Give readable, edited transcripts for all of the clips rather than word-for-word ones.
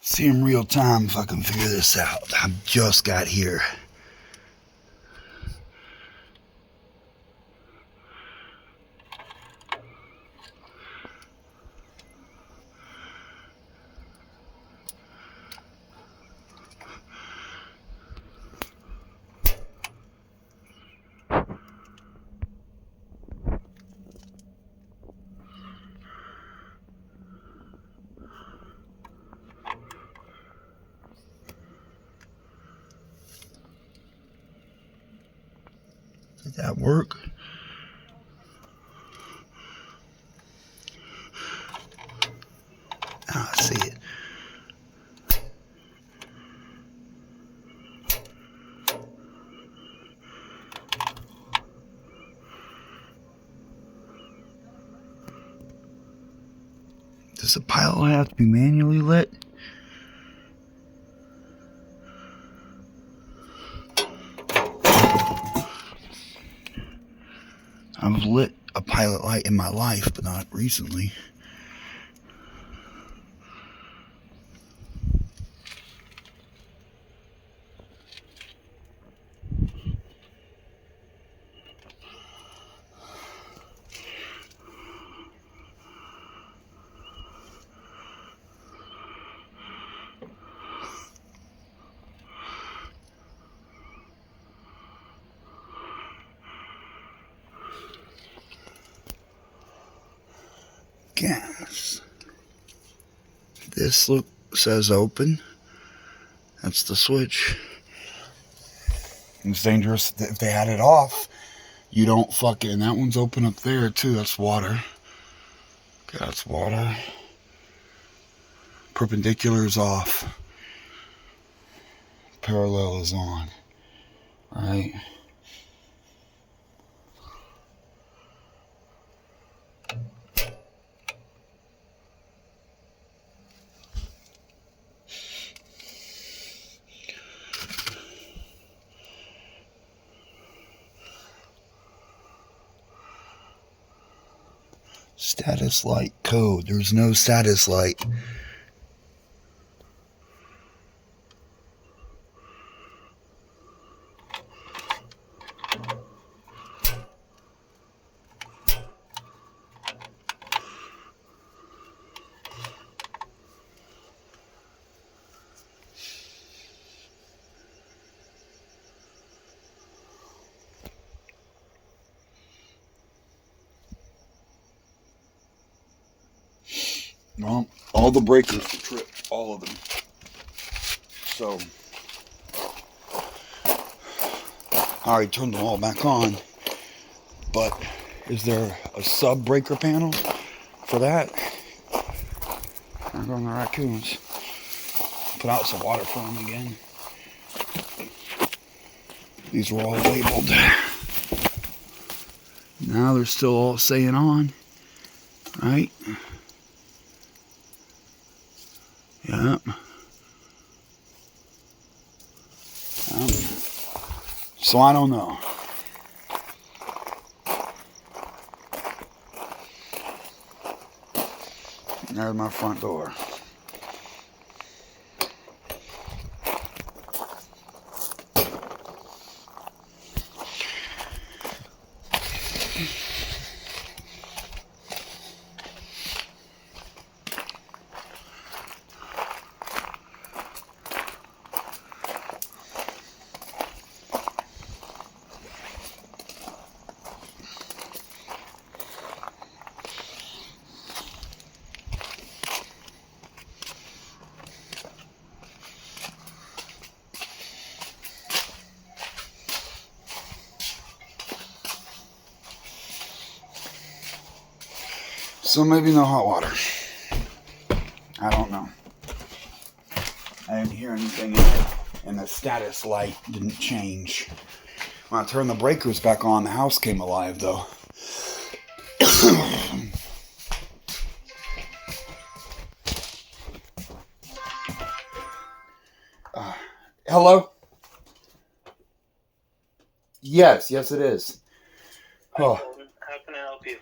See in real time if I can figure this out. I just got here. Did that work? Oh, I see it. Does the pilot have to be manually lit? I've lit a pilot light in my life, but not recently. Gas. This says open. That's the switch. It's dangerous if they had it off. You don't fucking. That one's open up there too. That's water. Okay, that's water. Perpendicular is off. Parallel is on. Right. Status light code. There's no status light. Well, all the breakers tripped, all of them. So, I already turned them all back on. But, is there a sub-breaker panel for that? There go the raccoons. Put out some water for them again. These were all labeled. Now they're still all saying on. Right? Yep. So I don't know. There's my front door. So maybe no hot water. I don't know. I didn't hear anything in it, and the status light didn't change. When I turned the breakers back on, the house came alive, though. Hello? Yes, it is. Oh. How can I help you?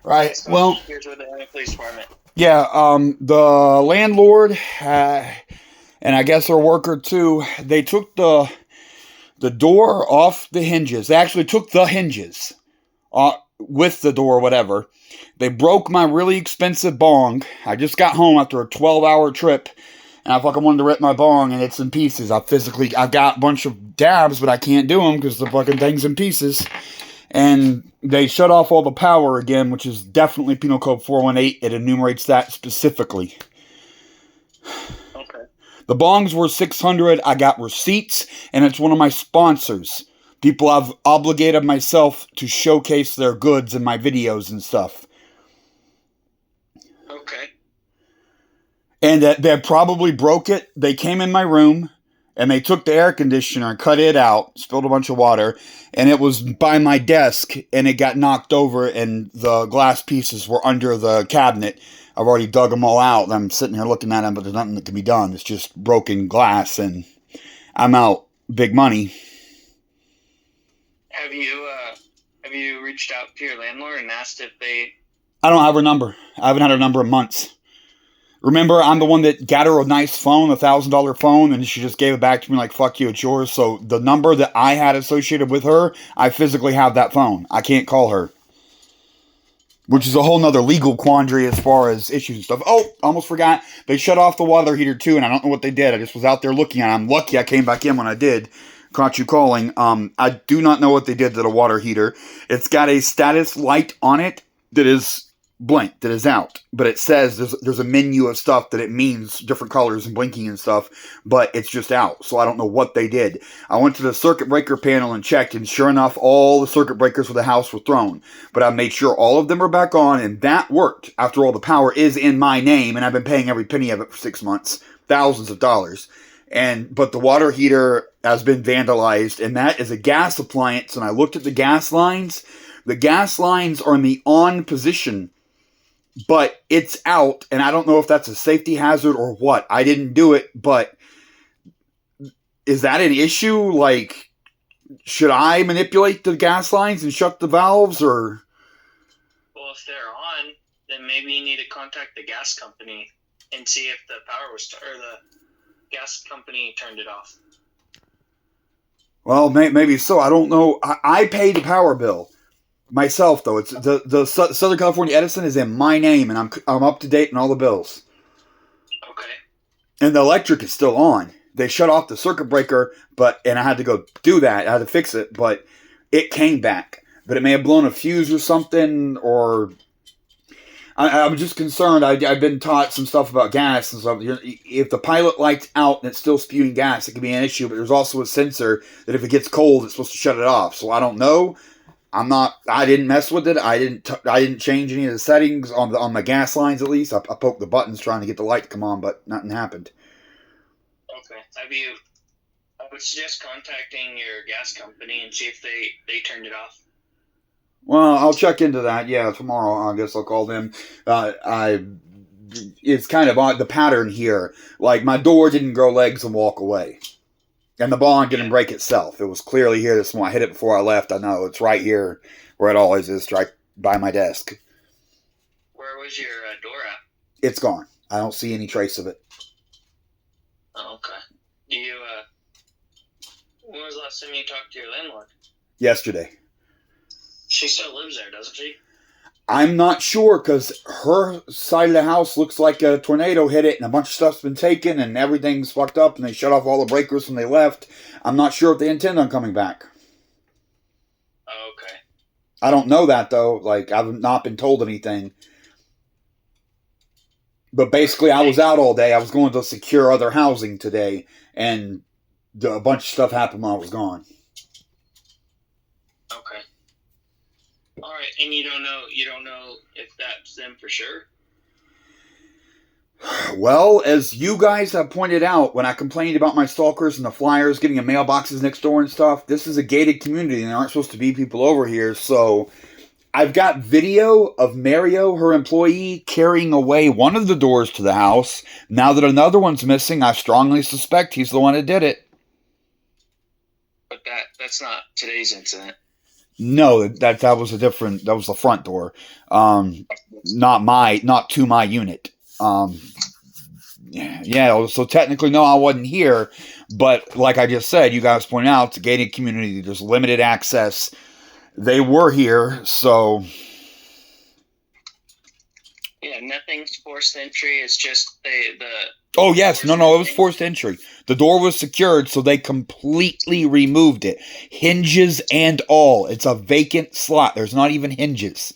Right. Well, here's with the police department. Yeah. The landlord And I guess our worker too, they took the door off the hinges. They actually took the hinges with the door or whatever. They broke my really expensive bong. I just got home after a 12-hour trip, and I fucking wanted to rip my bong, and it's in pieces. I've got a bunch of dabs, but I can't do them because the fucking thing's in pieces. And they shut off all the power again, which is definitely Penal Code 418. It enumerates that specifically. Okay. The bongs were $600. I got receipts, and it's one of my sponsors. People I've obligated myself to showcase their goods in my videos and stuff. Okay. And they probably broke it. They came in my room, and they took the air conditioner and cut it out, spilled a bunch of water, and it was by my desk, and it got knocked over, and the glass pieces were under the cabinet. I've already dug them all out, and I'm sitting here looking at them, but there's nothing that can be done. It's just broken glass, and I'm out big money. Have you reached out to your landlord and asked if they... I don't have her number. I haven't had her number in months. Remember, I'm the one that got her a nice phone, $1,000 phone, and she just gave it back to me like, fuck you, it's yours. So the number that I had associated with her, I physically have that phone. I can't call her. Which is a whole nother legal quandary as far as issues and stuff. Oh, almost forgot. They shut off the water heater too, and I don't know what they did. I just was out there looking at it. I'm lucky I came back in when I did. Caught you calling. I do not know what they did to the water heater. It's got a status light on it that is blinked, that is out. But it says there's a menu of stuff that it means, different colors and blinking and stuff, but it's just out. So I don't know what they did. I went to the circuit breaker panel and checked, and sure enough, all the circuit breakers for the house were thrown. But I made sure all of them were back on, and that worked. After all, the power is in my name, and I've been paying every penny of it for 6 months. Thousands of dollars. But the water heater has been vandalized, and that is a gas appliance, and I looked at the gas lines. The gas lines are in the on position, but it's out, and I don't know if that's a safety hazard or what. I didn't do it, but is that an issue? Like, should I manipulate the gas lines and shut the valves, or? Well, if they're on, then maybe you need to contact the gas company and see if the power was or the gas company turned it off. Well, maybe so. I don't know. I paid the power bill myself, though. It's the Southern California Edison is in my name, and I'm up to date on all the bills. Okay. And the electric is still on. They shut off the circuit breaker, and I had to go do that. I had to fix it, but it came back. But it may have blown a fuse or something, or I'm just concerned. I've been taught some stuff about gas and stuff. If the pilot light's out and it's still spewing gas, it can be an issue. But there's also a sensor that if it gets cold, it's supposed to shut it off. So I don't know. I didn't mess with it. I didn't change any of the settings on my gas lines. At least I poked the buttons trying to get the light to come on, but nothing happened. Okay. I would suggest contacting your gas company and see if they turned it off. Well, I'll check into that. Yeah, tomorrow I guess I'll call them. It's kind of odd, the pattern here. Like, my door didn't grow legs and walk away. And the bond didn't break itself. It was clearly here this morning. I hit it before I left. I know. It's right here where it always is, right by my desk. Where was your door at? It's gone. I don't see any trace of it. Oh, okay. When was the last time you talked to your landlord? Yesterday. She still lives there, doesn't she? I'm not sure, because her side of the house looks like a tornado hit it and a bunch of stuff's been taken and everything's fucked up and they shut off all the breakers when they left. I'm not sure if they intend on coming back. Oh, okay. I don't know that, though. Like, I've not been told anything. But basically, I was out all day. I was going to secure other housing today, and a bunch of stuff happened while I was gone. Okay. All right, and you don't know if that's them for sure? Well, as you guys have pointed out, when I complained about my stalkers and the flyers getting in mailboxes next door and stuff, this is a gated community, and there aren't supposed to be people over here, so I've got video of Mario, her employee, carrying away one of the doors to the house. Now that another one's missing, I strongly suspect he's the one that did it. But that's not today's incident. No, that was that was the front door. Not to my unit. Yeah, so technically, no, I wasn't here. But like I just said, you guys point out, it's a gated community. There's limited access. They were here, so... Yeah, nothing's forced entry. It's just the Oh, yes. No, it was missing. forced entry. The door was secured, so they completely removed it. Hinges and all. It's a vacant slot. There's not even hinges.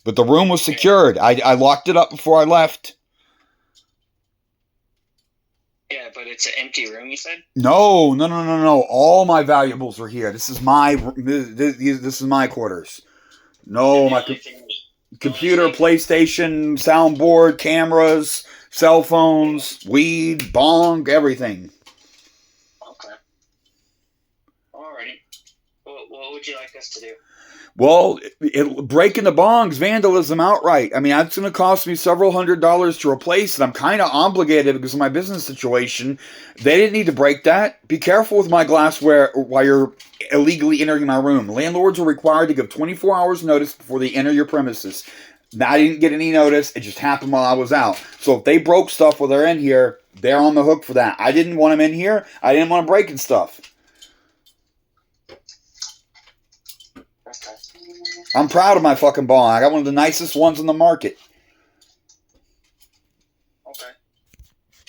But the room was secured. I locked it up before I left. Yeah, but it's an empty room, you said? No. All my valuables are here. This is my quarters. No, And my the only thing- computer, PlayStation, soundboard, cameras, cell phones, weed, bong, everything. Okay. Alrighty. What would you like us to do? Well, breaking the bongs, vandalism outright. I mean, that's going to cost me several $100s to replace it. I'm kind of obligated because of my business situation. They didn't need to break that. Be careful with my glassware while you're illegally entering my room. Landlords are required to give 24 hours notice before they enter your premises. Now, I didn't get any notice. It just happened while I was out. So if they broke stuff while they're in here, they're on the hook for that. I didn't want them in here. I didn't want them breaking stuff. Okay. I'm proud of my fucking bong. I got one of the nicest ones on the market. Okay.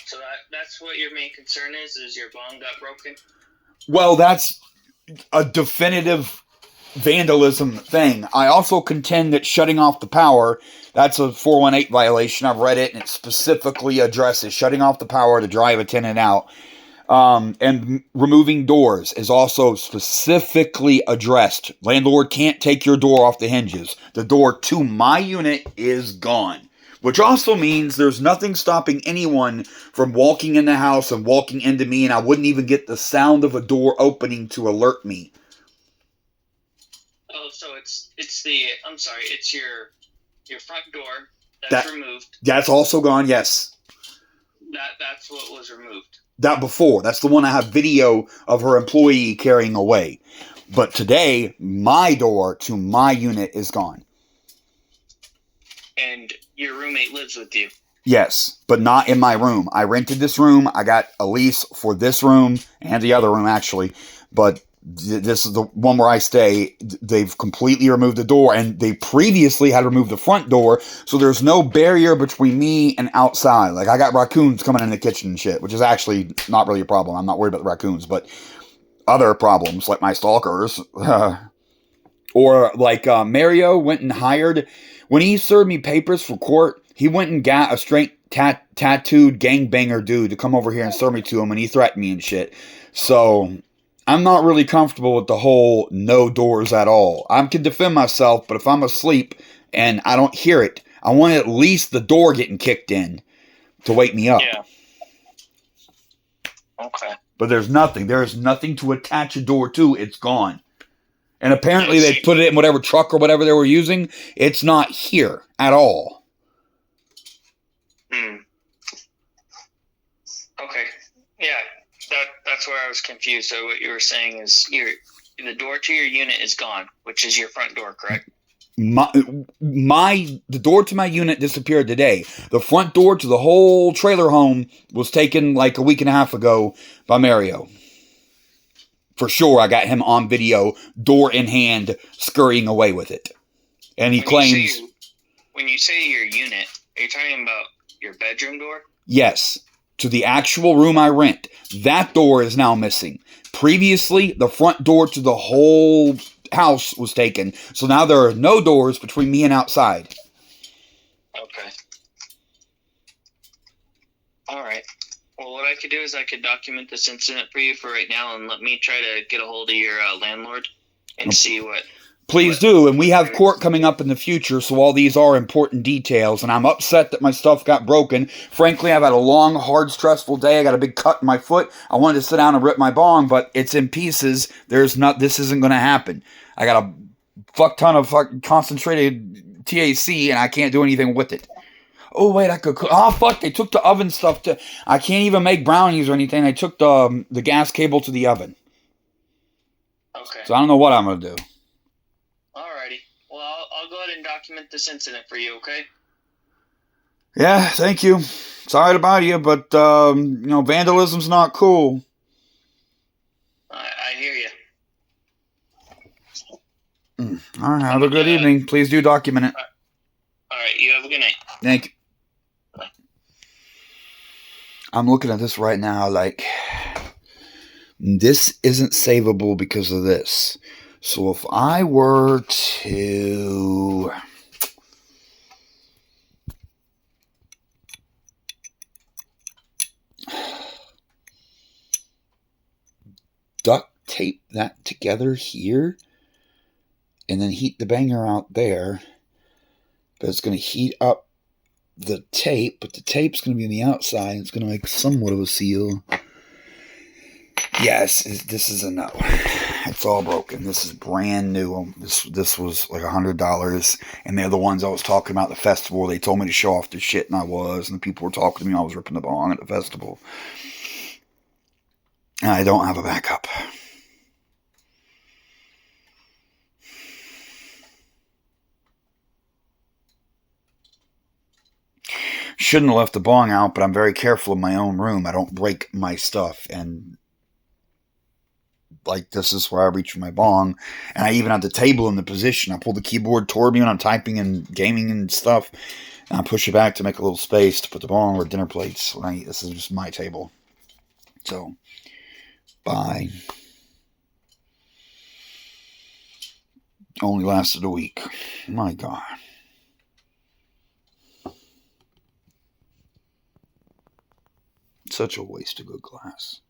So that's what your main concern is your bong got broken? Well, that's a definitive vandalism thing. I also contend that shutting off the power, that's a 418 violation. I've read it, and it specifically addresses shutting off the power to drive a tenant out. And removing doors is also specifically addressed. Landlord can't take your door off the hinges. The door to my unit is gone. Which also means there's nothing stopping anyone from walking in the house and walking into me, and I wouldn't even get the sound of a door opening to alert me. Oh, so it's your front door that's removed. That's also gone, yes. That's what was removed. That before. That's the one I have video of her employee carrying away. But today, my door to my unit is gone. And your roommate lives with you? Yes, but not in my room. I rented this room. I got a lease for this room and the other room, actually. But this is the one where I stay. They've completely removed the door, and they previously had removed the front door, so there's no barrier between me and outside. Like, I got raccoons coming in the kitchen and shit, which is actually not really a problem. I'm not worried about the raccoons, but other problems, like my stalkers, or like Mario went and hired, when he served me papers for court, he went and got a straight tattooed gangbanger dude to come over here and serve me to him, and he threatened me and shit. So I'm not really comfortable with the whole no doors at all. I can defend myself, but if I'm asleep and I don't hear it, I want at least the door getting kicked in to wake me up. Yeah. Okay. But there's nothing. There is nothing to attach a door to. It's gone. And apparently they put it in whatever truck or whatever they were using. It's not here at all. Okay. Yeah. That's where I was confused. So what you were saying is the door to your unit is gone, which is your front door, correct? The door to my unit disappeared today. The front door to the whole trailer home was taken like a week and a half ago by Mario. For sure, I got him on video, door in hand, scurrying away with it. And he claims... When you say your unit, are you talking about your bedroom door? Yes. To the actual room I rent. That door is now missing. Previously, the front door to the whole house was taken. So now there are no doors between me and outside. Okay. All right. Well, what I could do is I could document this incident for you for right now, and let me try to get a hold of your landlord and see what... Please do, and we have court coming up in the future, so all these are important details, and I'm upset that my stuff got broken. Frankly, I've had a long, hard, stressful day. I got a big cut in my foot. I wanted to sit down and rip my bong, but it's in pieces. This isn't going to happen. I got a fuck ton of concentrated THC, and I can't do anything with it. Oh, wait, I could cook. Oh, fuck, they took the oven stuff to... I can't even make brownies or anything. They took the gas cable to the oven. Okay. So I don't know what I'm going to do. Alrighty. Well, I'll go ahead and document this incident for you, okay? Yeah, thank you. Sorry to bother you, but vandalism's not cool. I hear you. All right, have a good evening. Please do document it. All right, you have a good night. Thank you. I'm looking at this right now like, this isn't savable because of this. So if I were to... duct tape that together here and then heat the banger out there, but it's going to heat up the tape, but the tape's going to be on the outside and it's going to make somewhat of a seal. Yes, this is a no. It's all broken. This is brand new. This was like $100, and they're the ones I was talking about at the festival. They told me to show off their shit, and I was, and the people were talking to me. I was ripping the bong at the festival. And I don't have a backup. Shouldn't have left the bong out, but I'm very careful in my own room. I don't break my stuff, and like this is where I reach for my bong, and I even have the table in the position. I pull the keyboard toward me when I'm typing and gaming and stuff, and I push it back to make a little space to put the bong or dinner plates. Right, this is just my table. So, bye. Only lasted a week. My God. Such a waste of good glass.